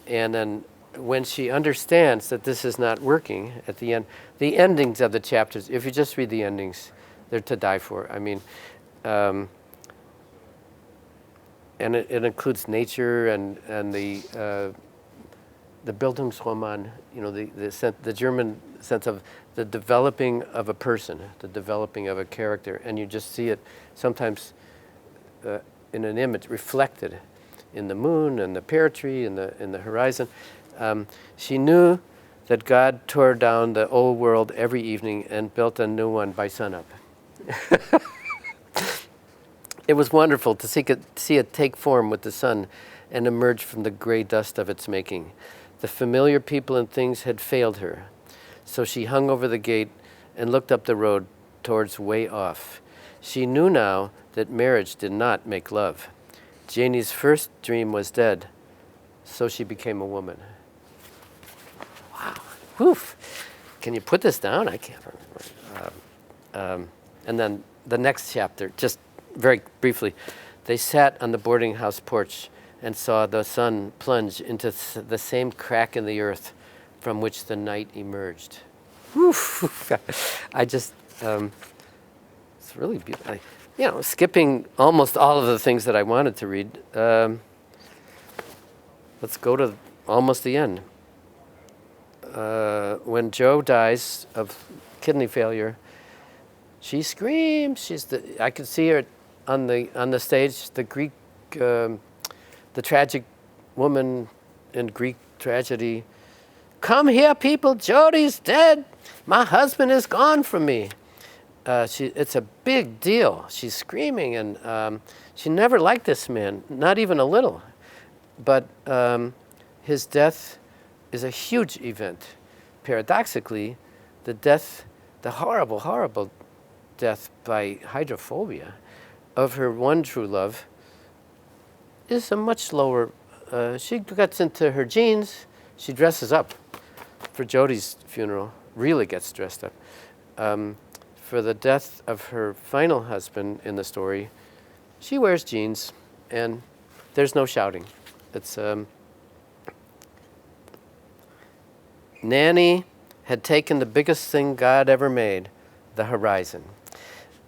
then when she understands that this is not working at the end, the endings of the chapters, if you just read the endings, they're to die for. I mean, and it includes nature and the Bildungsroman, you know, the German sense of the developing of a person, the developing of a character, and you just see it sometimes in an image reflected in the moon and the pear tree and in the horizon. She knew that God tore down the old world every evening and built a new one by sunup. It was wonderful to see it take form with the sun and emerge from the gray dust of its making. The familiar people and things had failed her, so she hung over the gate and looked up the road towards way off. She knew now that marriage did not make love. Janie's first dream was dead, so she became a woman. Wow. Woof. Can you put this down? I can't remember. And then the next chapter, just very briefly, they sat on the boarding house porch and saw the sun plunge into the same crack in the earth from which the night emerged. Woof. I just, it's really beautiful. You know, skipping almost all of the things that I wanted to read. Let's go to almost the end. When Joe dies of kidney failure, she screams. I could see her on the stage. The Greek, the tragic woman in Greek tragedy. Come here, people! Jody's dead. My husband is gone from me. It's a big deal. She's screaming, and she never liked this man, not even a little. But his death is a huge event. Paradoxically, the horrible, horrible death by hydrophobia of her one true love is a much lower. She gets into her jeans. She dresses up for Jody's funeral. Really gets dressed up. For the death of her final husband in the story, she wears jeans, and there's no shouting. It's Nanny had taken the biggest thing God ever made, the horizon.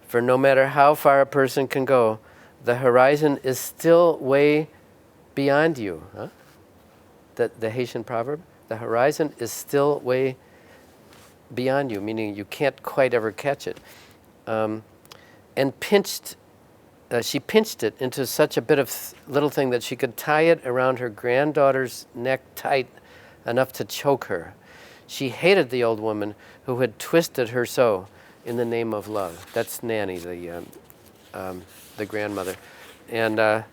For no matter how far a person can go, the horizon is still way beyond you. Huh? The Haitian proverb, the horizon is still way beyond you, meaning you can't quite ever catch it. And she pinched it into such a bit of little thing that she could tie it around her granddaughter's neck tight enough to choke her. She hated the old woman who had twisted her so in the name of love. That's Nanny, the grandmother. And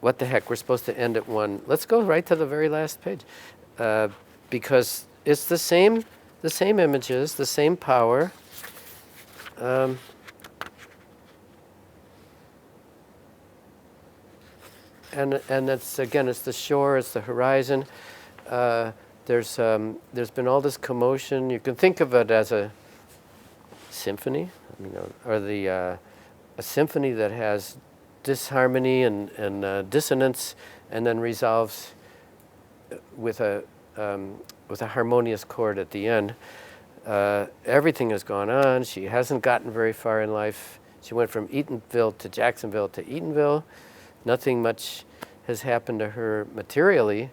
what the heck, we're supposed to end at 1. Let's go right to the very last page. Because it's the same images, the same power. And it's the shore, it's the horizon. There's been all this commotion. You can think of it as a symphony, or a symphony that has disharmony and dissonance, and then resolves with a harmonious chord at the end. Everything has gone on. She hasn't gotten very far in life. She went from Eatonville to Jacksonville to Eatonville. Nothing much has happened to her materially.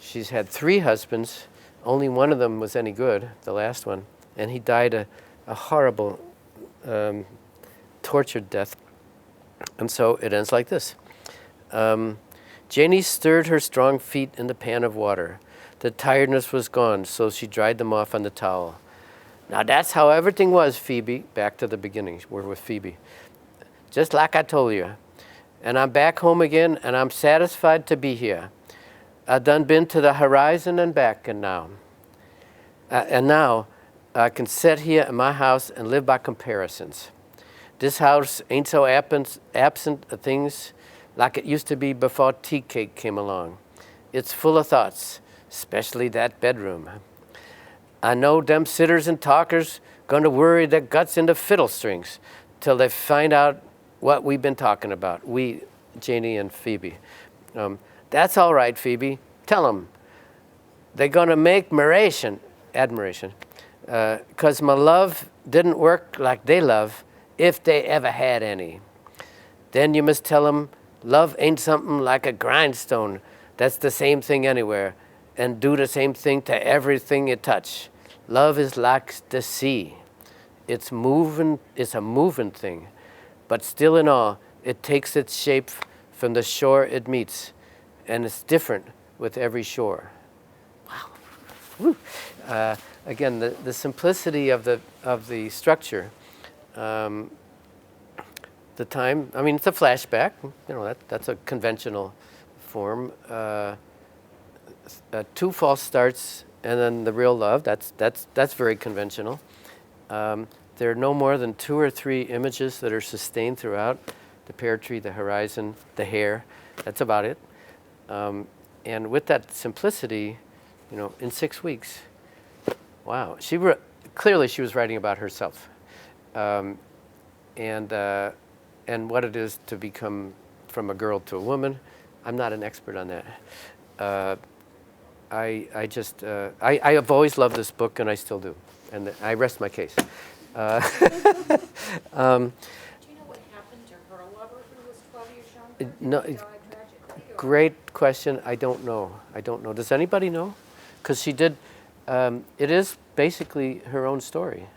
She's had 3 husbands. Only one of them was any good, the last one. And he died a horrible, tortured death. And so it ends like this. Janie stirred her strong feet in the pan of water. The tiredness was gone, so she dried them off on the towel. Now that's how everything was, Phoebe. Back to the beginning. We're with Phoebe. Just like I told you. And I'm back home again, and I'm satisfied to be here. I done been to the horizon and back, and now I can sit here in my house and live by comparisons. This house ain't so absent of things like it used to be before tea cake came along. It's full of thoughts, especially that bedroom. I know them sitters and talkers gonna worry their guts into fiddle strings till they find out what we've been talking about. We, Janie and Phoebe. That's all right, Phoebe. Tell them. they're going to make admiration, because my love didn't work like they love, if they ever had any. Then you must tell them love ain't something like a grindstone that's the same thing anywhere and do the same thing to everything you touch. Love is like the sea. It's moving, it's a moving thing, but still in all, it takes its shape from the shore it meets, and it's different with every shore. Wow. Woo. Again, the simplicity of the structure, the time. I mean, it's a flashback. You know, that's a conventional form. 2 false starts, and then the real love. That's very conventional. There are no more than 2 or 3 images that are sustained throughout: the pear tree, the horizon, the hair. That's about it. And with that simplicity, you know, in 6 weeks, wow, clearly she was writing about herself, and what it is to become from a girl to a woman. I'm not an expert on that. I have always loved this book, and I still do, and I rest my case. Do you know what happened to her lover who was 12 years younger? No, Did he die tragically, or- great question. I don't know. Does anybody know? Because she did. It is basically her own story,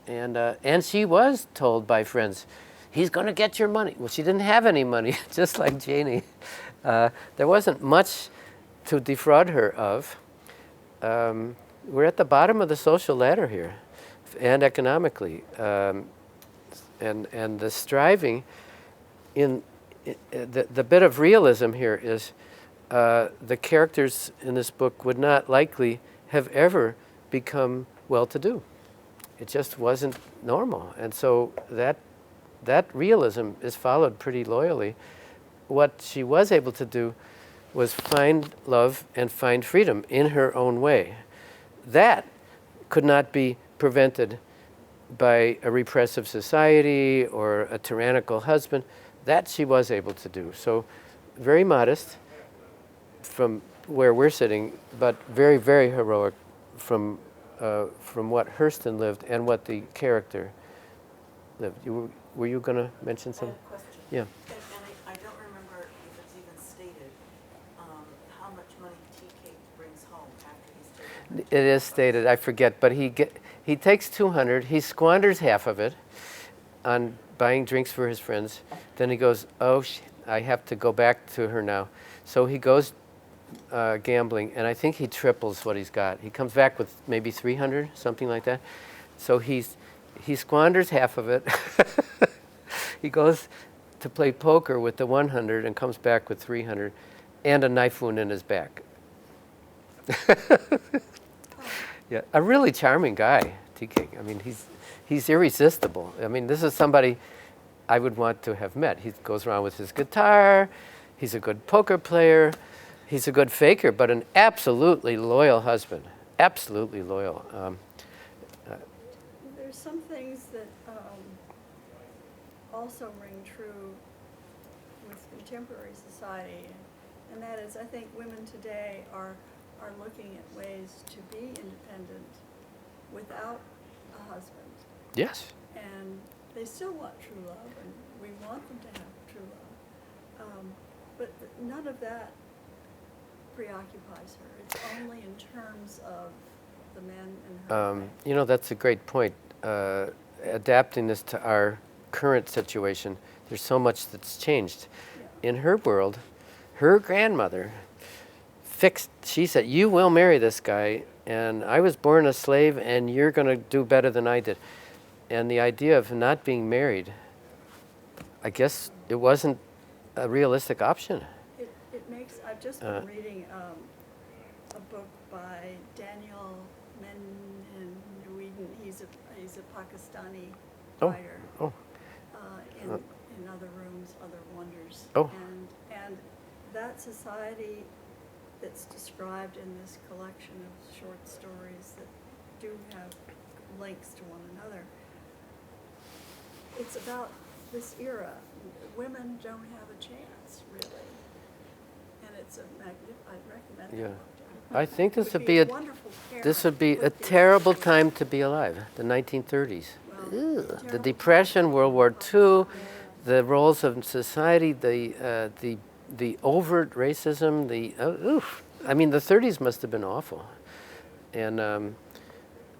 and she was told by friends, "He's going to get your money." Well, she didn't have any money, just like Janie. There wasn't much to defraud her of. We're at the bottom of the social ladder here, and economically, and the striving in the bit of realism here is the characters in this book would not likely have ever become well-to-do. It just wasn't normal, and so that realism is followed pretty loyally. What she was able to do was find love and find freedom in her own way. That could not be prevented by a repressive society or a tyrannical husband. That she was able to do. So very modest from where we're sitting, but very, very heroic from what Hurston lived and what the character lived. Were you going to mention I something? have a question. Yeah. And I don't remember if it's even stated how much money Tea Cake brings home after he's taken. It is stated, I forget, but he takes 200, he squanders half of it on buying drinks for his friends. Then he goes, oh, I have to go back to her now. So he goes gambling, and I think he triples what he's got. He comes back with maybe 300, something like that. So he squanders half of it. He goes to play poker with the 100 and comes back with 300 and a knife wound in his back. Yeah, a really charming guy, TK. I mean, he's irresistible. I mean, this is somebody I would want to have met. He goes around with his guitar. He's a good poker player. He's a good faker, but an absolutely loyal husband. Absolutely loyal. There's some things that also ring true with contemporary society, and that is, I think women today are looking at ways to be independent without a husband. Yes. And they still want true love, and we want them to have true love. But none of that preoccupies her. It's only in terms of the men and her life. You know, that's a great point. Adapting this to our current situation, there's so much that's changed. Yeah. In her world, her grandmother she said, you will marry this guy, and I was born a slave, and you're going to do better than I did. And the idea of not being married, I guess it wasn't a realistic option. It makes, I've just been reading a book by Daniel Menouiden. He's a Pakistani writer. Oh. In Other Rooms, Other Wonders. Oh. And that society that's described in this collection of short stories that do have links to one another, it's about this era. Women don't have a chance, really. And it's I recommend Yeah. that book to I think this would Would be a wonderful this parent would be a with these terrible children. time to be alive. The 1930s. Well, Ugh. The terrible Depression, World War II, the roles of society, the overt racism, the oof. I mean, the 30s must have been awful. And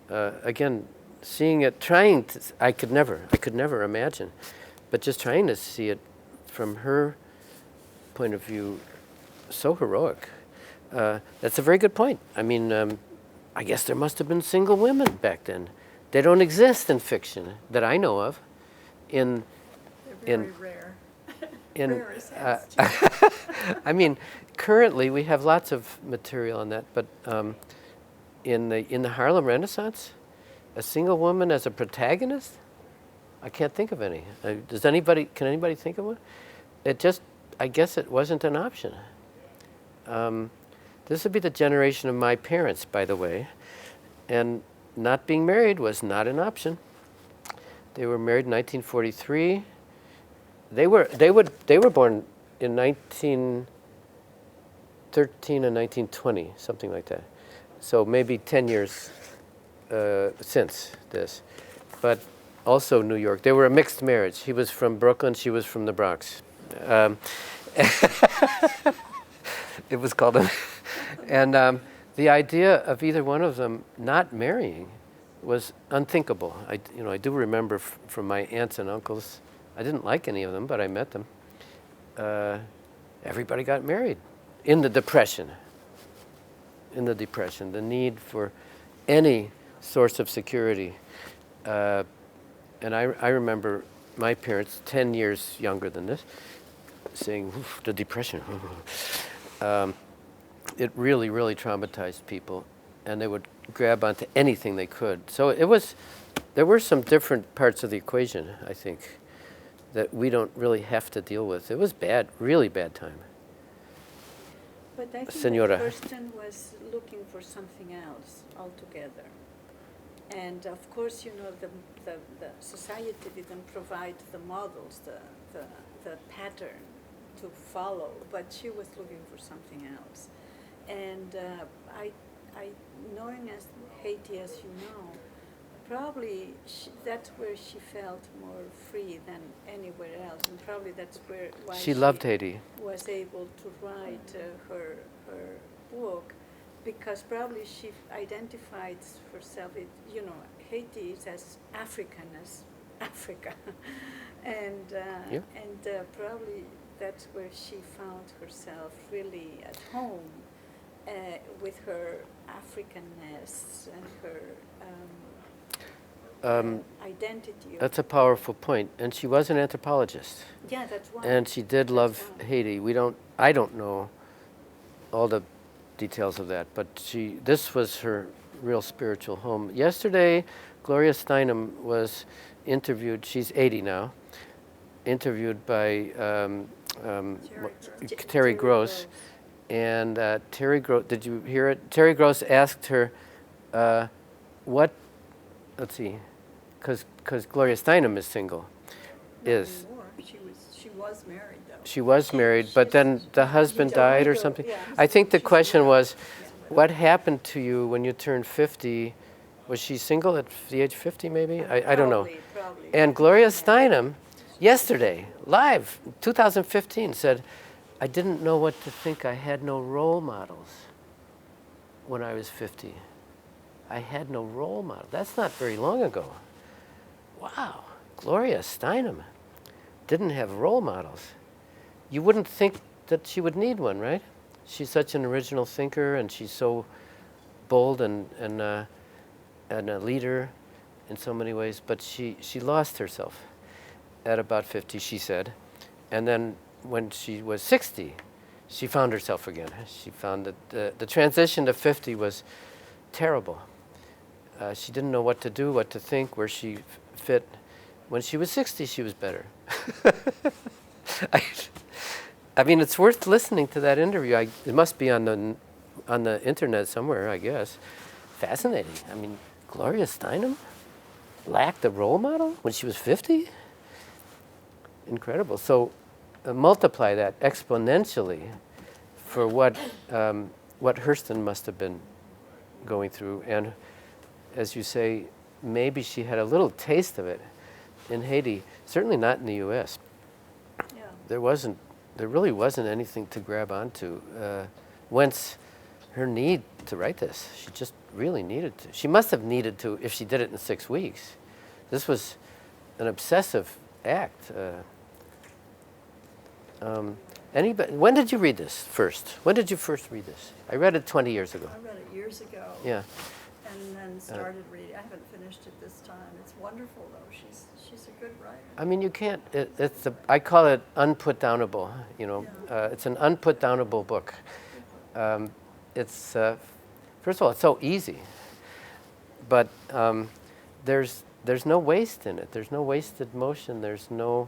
again, seeing it, trying to, I could never imagine, but just trying to see it from her point of view, so heroic. That's a very good point. I mean, I guess there must have been single women back then. They don't exist in fiction that I know of. In They're very in- rare. in Rare as heads, too. I mean, currently we have lots of material on that, but in the Harlem Renaissance, a single woman as a protagonist, I can't think of any. Can anybody think of one? I guess it wasn't an option. This would be the generation of my parents, by the way, and not being married was not an option. They were married in 1943. They were born in 1913 and 1920, something like that. So maybe 10 years since this, but also New York. They were a mixed marriage. He was from Brooklyn, she was from the Bronx. It was called and the idea of either one of them not marrying was unthinkable. I do remember from my aunts and uncles. I didn't like any of them, but I met them. Everybody got married in the Depression. The need for any source of security. And I remember my parents, 10 years younger than this, saying, the Depression. It really, really traumatized people, and they would grab onto anything they could. So there were some different parts of the equation, I think, that we don't really have to deal with. It was bad, really bad time. But I think Senora. that Hurston was looking for something else altogether. And of course, the society didn't provide the models, the pattern to follow, but she was looking for something else. And knowing as Haiti as you know, probably that's where she felt more free than anywhere else, and probably that's why She loved Haiti. was able to write her book, because probably she identified herself. Haiti is as African as Africa, and probably that's where she found herself really at home with her Africanness and her identity. That's a powerful point. And she was an anthropologist. Yeah, that's why. And she did love Haiti. I don't know all the details of that, but this was her real spiritual home. Yesterday, Gloria Steinem was interviewed. She's 80 now. Interviewed by Terry Gross. And Terry Gross, did you hear it? Terry Gross asked her, let's see, because Gloria Steinem is single, Not anymore. She was married, though. She was married, but then the husband died or something. I think the question was, what happened to you when you turned 50? Was she single at the age 50 maybe? I don't know. Probably. And Gloria Steinem, yesterday, live, 2015, said, I didn't know what to think. I had no role models when I was 50. I had no role model. That's not very long ago. Wow, Gloria Steinem didn't have role models. You wouldn't think that she would need one, right? She's such an original thinker, and she's so bold and a leader in so many ways. But she lost herself at about 50, she said. And then when she was 60, she found herself again. She found that the transition to 50 was terrible. She didn't know what to do, what to think, where she fit. When she was 60, she was better. I mean, it's worth listening to that interview. It must be on the internet somewhere, I guess. Fascinating. I mean, Gloria Steinem lacked a role model when she was 50? Incredible. So multiply that exponentially for what what Hurston must have been going through. And as you say, maybe she had a little taste of it in Haiti, certainly not in the U.S. Yeah. There really wasn't anything to grab onto. Whence her need to write this. She just really needed to. She must have needed to if she did it in 6 weeks. This was an obsessive act. Anybody? When did you read this first? When did you first read this? I read it 20 years ago. I read it years ago. Yeah. And then started reading. I haven't finished it this time. It's wonderful though. She's a good writer. I mean, you can't. I call it unputdownable. You know, it's an unputdownable book. It's first of all, it's so easy, but there's no waste in it. There's no wasted motion. There's no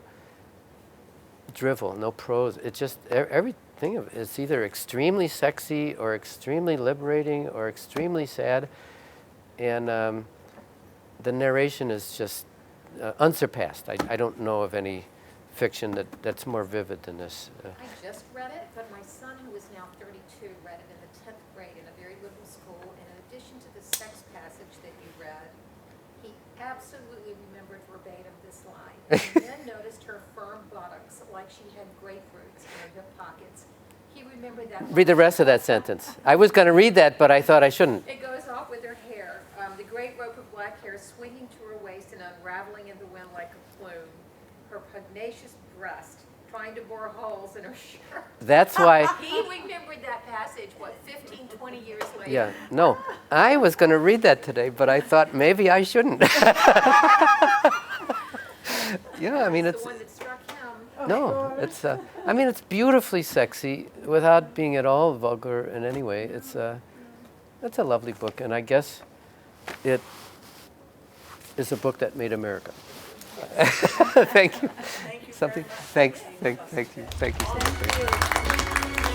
drivel, no prose. It's just everything of it is either extremely sexy or extremely liberating or extremely sad, and the narration is just unsurpassed. I don't know of any fiction that's more vivid than this. I just read it, but my son, who is now 32, read it in the 10th grade in a very liberal school. And in addition to the sex passage that you read, he absolutely remembered verbatim this line. And then noticed her firm buttocks, like she had grapefruits in her hip pockets. He remembered that. Read the rest of that sentence. I was going to read that, but I thought I shouldn't. It goes off with her hair, the great rope of black hair swinging to her waist and unraveling in the wind like a plume. Her pugnacious breast trying to bore holes in her shirt. That's why. He remembered that passage, 15, 20 years later? Yeah, no. I was going to read that today, but I thought maybe I shouldn't. Yeah, I mean, it's. The one that struck him. No, it's. I mean, it's beautifully sexy without being at all vulgar in any way. It's a lovely book, and I guess it is a book that made America. Thank you. Thank you. Something. Very much. Thanks. Thank you. Thank you. Thank you.